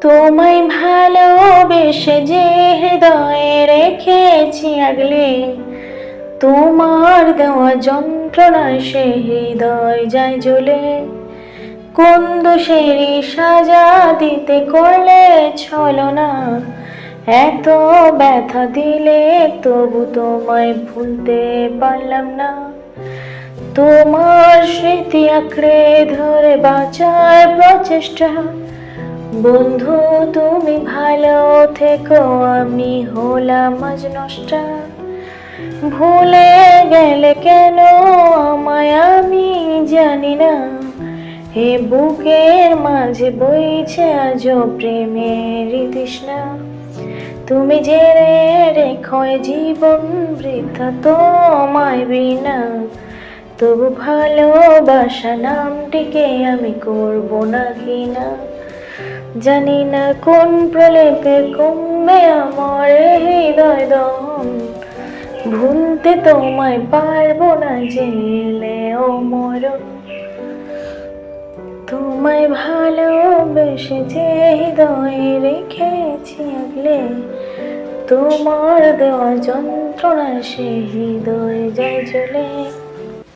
তোমায় ভালোবেসে যে হৃদয়ে রেখেছি আগলে, তোমার দেওয়া যন্ত্রণায় সে হৃদয় যায় জ্বলে। কোন দোষেরই সাজা দিতে করলে ছলনা, এত ব্যথা দিলে তবু তোমায় ভুলতে পারলাম না। তোমার স্মৃতি আঁকড়ে ধরে বাঁচার প্রচেষ্টা, বন্ধু তুমি ভালো থেকো, আমি হলাম আজ নষ্টা। ভুলে গেলে কেন আমায় আমি জানি না, এ বুকের মাঝে বইছে আজও প্রেমের তৃষ্ণা। তুমি জেনে রেখো এ জীবন বৃথা তোমায় বিনা, তবু ভালোবাসা নামটিকে আমি করব না ঘৃণা। জানি না কোন প্রলেপে কমবে আমার হৃদয় দহন, ভুলতে তোমায় পারবো না জেলে ও মরণ। তোমায় ভালোবেসে যে হৃদয়ে রেখেছি আগলে, তোমার দেওয়া যন্ত্রণার সে হৃদয় যায় জ্বলে।